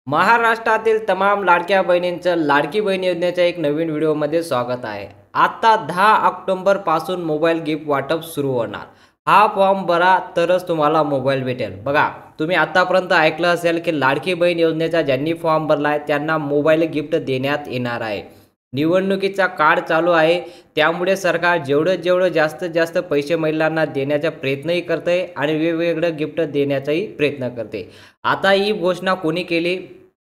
महाराष्ट्रातील तमाम लाडक्या बहिणींचं लाडकी बहीण योजनेच्या एक नवीन व्हिडिओमध्ये स्वागत आहे. आता 10 ऑक्टोबरपासून मोबाईल गिफ्ट वाटप सुरू होणार. हा फॉर्म भरा तरच तुम्हाला मोबाईल भेटेल. बघा, तुम्ही आतापर्यंत ऐकलं असेल की लाडकी बहीण योजनेचा ज्यांनी फॉर्म भरला आहे त्यांना मोबाईल गिफ्ट देण्यात येणार आहे. निवडणुकीचा काळ चालू आहे, त्यामुळे सरकार जेवढं जास्तीत जास्त पैसे महिलांना देण्याचा प्रयत्नही करते आणि वेगवेगळं गिफ्ट देण्याचाही प्रयत्न करते. आता ही घोषणा कोणी केली?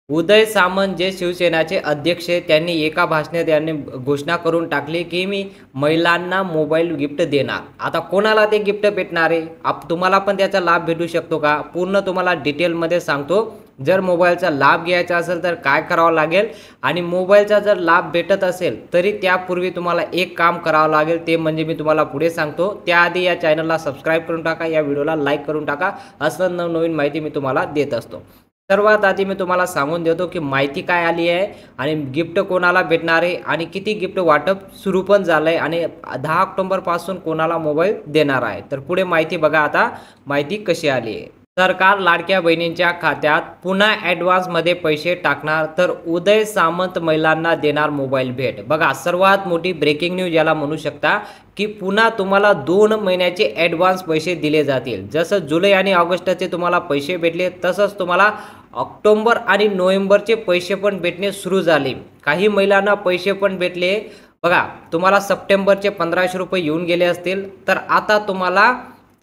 उदय सामंत जे शिवसेनाचे अध्यक्ष आहेत त्यांनी एका भाषणात त्यांनी घोषणा करून टाकली की मी महिलांना मोबाईल गिफ्ट देणार. आता कोणाला ते गिफ्ट भेटणार आहे? तुम्हाला पण त्याचा लाभ भेटू शकतो का? पूर्ण तुम्हाला डिटेलमध्ये सांगतो. जर मोबाईलचा लाभ घ्यायचा असेल तर काय करावं लागेल आणि मोबाईलचा जर लाभ भेटत असेल तरी त्यापूर्वी तुम्हाला एक काम करावं लागेल, ते म्हणजे मी तुम्हाला पुढे सांगतो. त्याआधी या चॅनलला सबस्क्राईब करून टाका, या व्हिडिओला लाईक करून टाका. असं नवनवीन माहिती मी तुम्हाला देत असतो. सर्वात आधी मी तुम्हाला सांगून देतो की माहिती काय आली आहे आणि गिफ्ट कोणाला भेटणार आहे आणि किती गिफ्ट वाटप सुरू पण झालं आहे आणि 10 ऑक्टोबरपासून कोणाला मोबाईल देणार आहे. तर पुढे माहिती बघा. आता माहिती कशी आली आहे. सरकार लाडक्या बहिणींच्या खात्यात पुन्हा ॲडव्हान्समध्ये पैसे टाकणार, तर उदय सामंत महिलांना देणार मोबाईल भेट. बघा, सर्वात मोठी ब्रेकिंग न्यूज याला म्हणू शकता की पुन्हा तुम्हाला 2 महिन्याचे ॲडव्हान्स पैसे दिले जातील. जसं जुलै आणि ऑगस्टचे तुम्हाला पैसे भेटले तसंच तुम्हाला ऑक्टोबर आणि नोव्हेंबरचे पैसे पण भेटणे सुरू झाले. काही महिलांना पैसे पण भेटले. बघा, तुम्हाला सप्टेंबरचे 1500 रुपये येऊन गेले असतील, तर आता तुम्हाला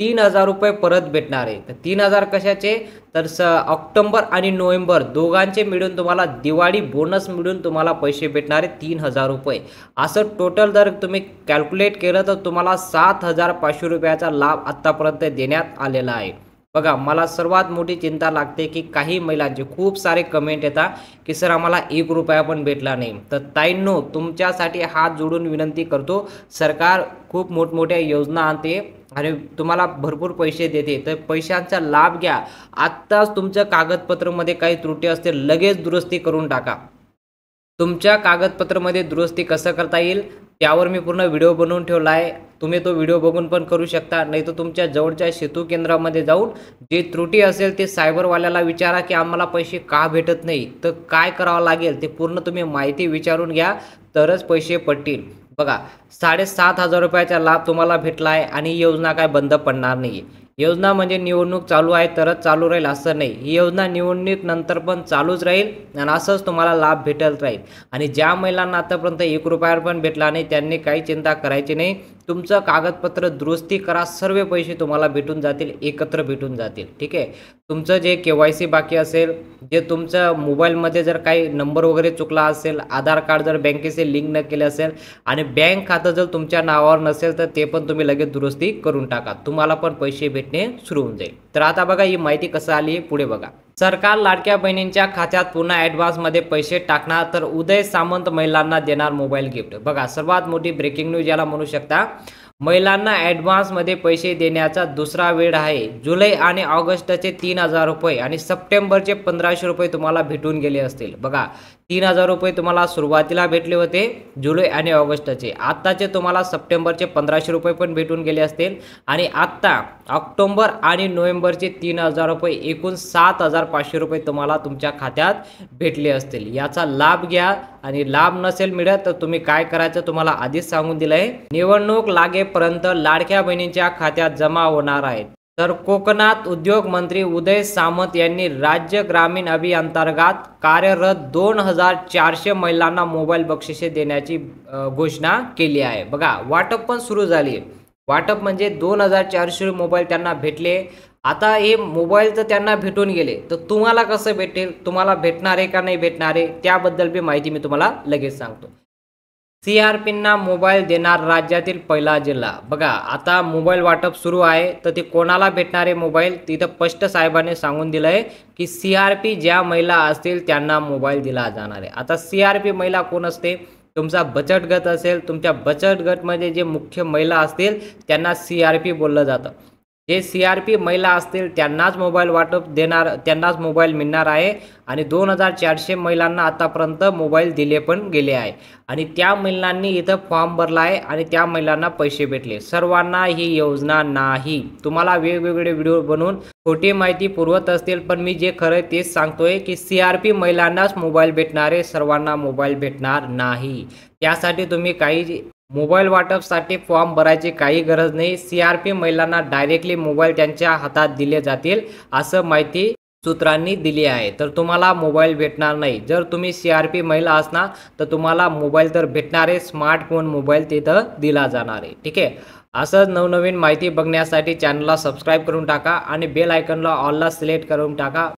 3000 रुपये परत भेटणार आहे. तर 3000 कशाचे? तर ऑक्टोबर आणि नोव्हेंबर दोघांचे मिळून तुम्हाला दिवाळी बोनस मिळून तुम्हाला पैसे भेटणार आहे 3000 रुपये. असं टोटल जर तुम्ही कॅल्क्युलेट केलं तर तुम्हाला 7500 रुपयाचा लाभ आत्तापर्यंत देण्यात आलेला आहे. बघा, मला सर्वात मोठी चिंता लागते की काही महिलांचे खूप सारे कमेंट येतात की सर आम्हाला 1 रुपया पण भेटला नाही. तर ताईंनो, तुमच्यासाठी हात जोडून विनंती करतो, सरकार खूप मोठमोठ्या योजना आणते आणि तुम्हाला भरपूर पैसे देते, तर पैशांचा लाभ घ्या. आत्ताच तुमच्या कागदपत्रामध्ये काही त्रुटी असतील लगेच दुरुस्ती करून टाका. तुमच्या कागदपत्रामध्ये दुरुस्ती कसं करता येईल त्यावर मी पूर्ण व्हिडिओ बनवून ठेवला आहे. तुम्ही तो व्हिडिओ बघून पण करू शकता, नाही तर तुमच्या जवळच्या सेतू केंद्रामध्ये जाऊन जे त्रुटी असेल ते सायबरवाल्याला विचारा की आम्हाला पैसे का भेटत नाही, तर काय करावं लागेल ते पूर्ण तुम्ही माहिती विचारून घ्या, तरच पैसे पडतील. बघा, 7500 रुपयाचा लाभ तुम्हाला भेटला आहे आणि ही योजना काय बंद पडणार नाही. योजना म्हणजे निवडणूक चालू आहे तरच चालू राहील असं नाही. ही योजना निवडणूक नंतर पण चालूच राहील आणि असंच तुम्हाला लाभ भेटत राहील. आणि ज्या महिलांना आतापर्यंत 1 रुपया पण भेटला नाही त्यांनी काही चिंता करायची नाही. तुमचं कागदपत्र दुरुस्ती करा, सर्व पैसे तुम्हाला भेटून जातील, एकत्र भेटून जातील. ठीक आहे. तुमचं जे KYC बाकी असेल, जे तुमचं मोबाईलमध्ये जर काही नंबर वगैरे चुकला असेल, आधार कार्ड जर बँकेचे लिंक न केले असेल आणि बँक खातं जर तुमच्या नावावर नसेल तर ते पण तुम्ही लगेच दुरुस्ती करून टाका, तुम्हाला पण पैसे भेटणे सुरू होऊन जाईल. तर आता बघा ही माहिती कसं आली आहे, पुढे बघा. सरकार लाडक्या बहिणींच्या खात्यात पुन्हा ॲडव्हान्समध्ये पैसे टाकणार, तर उदय सामंत महिलांना देणार मोबाईल गिफ्ट. बघा, सर्वात मोठी ब्रेकिंग न्यूज याला म्हणू शकता. महिलांना ॲडव्हान्समध्ये पैसे देण्याचा दुसरा वेळ आहे. जुलै आणि ऑगस्टचे 3000 रुपये आणि सप्टेंबरचे 1500 रुपये तुम्हाला भेटून गेले असतील. बघा, 3000 रुपये तुम्हाला सुरुवातीला भेटले होते जुलै आणि ऑगस्टचे. आत्ताचे तुम्हाला सप्टेंबरचे 1500 रुपये पण भेटून गेले असतील आणि आत्ता ऑक्टोबर आणि नोव्हेंबरचे 3000 रुपये, एकूण 7500 रुपये तुम्हाला तुमच्या खात्यात भेटले असतील. याचा लाभ घ्या आणि लाभ नसेल मिळत तर तुम्ही काय करायचं तुम्हाला आधीच सांगून दिलं आहे. निवडणूक लागेपर्यंत लाडक्या बहिणींच्या खात्यात जमा होणार आहेत. तर कोकणात उद्योग मंत्री उदय सामंत यांनी राज्य ग्रामीण अभियानांतर्गत कार्यरत 2400 महिलांना मोबाईल बक्षिसे देण्याची घोषणा केली आहे. बघा, वाटप पण सुरू झाली. वाटप म्हणजे 2400 मोबाईल त्यांना भेटले. आता हे मोबाईल तर त्यांना भेटून गेले, तर तुम्हाला कसं भेटेल, तुम्हाला भेटणार आहे का नाही भेटणार आहे त्याबद्दल बी माहिती मी तुम्हाला लगेच सांगतो. CRPंना मोबाईल देणार राज्यातील पहिला जिल्हा. बघा, आता मोबाईल वाटप सुरू आहे, तर ते कोणाला भेटणार आहे मोबाईल तिथं स्पष्ट साहेबांनी सांगून दिलं आहे की CRP ज्या महिला असतील त्यांना मोबाईल दिला जाणार आहे. आता CRP महिला कोण असते? तुमचा बचत गट असेल, तुमच्या बचत गटमध्ये जे मुख्य महिला असतील त्यांना CRP बोललं जातं. जे CRP महिला असतील त्यांनाच मोबाईल वाटप देणार, त्यांनाच मोबाईल मिळणार आहे आणि 2400 महिलांना आतापर्यंत मोबाईल दिले पण गेले आहे आणि त्या महिलांनी इथं फॉर्म भरला आहे आणि त्या महिलांना पैसे भेटले. सर्वांना ही योजना नाही. तुम्हाला वेगवेगळे व्हिडिओ बनवून खोटी माहिती पुरवत असतील, पण मी जे खरं तेच सांगतोय की CRP महिलांनाच मोबाईल भेटणार आहे, सर्वांना मोबाईल भेटणार नाही. त्यासाठी तुम्ही काही मोबाईल वाटपसाठी फॉर्म भरायची काही गरज नाही. CRP महिलांना डायरेक्टली मोबाईल त्यांच्या हातात दिले जातील असं माहिती सूत्रांनी दिली आहे. तर तुम्हाला मोबाईल भेटणार नाही. जर तुम्ही CRP महिला असणार तर तुम्हाला मोबाईल तर भेटणार आहे, स्मार्टफोन मोबाईल तिथं दिला जाणार आहे. ठीक आहे. असंच नवनवीन माहिती बघण्यासाठी चॅनलला सबस्क्राईब करून टाका आणि बेल आयकॉनला ऑलला सिलेक्ट करून टाका.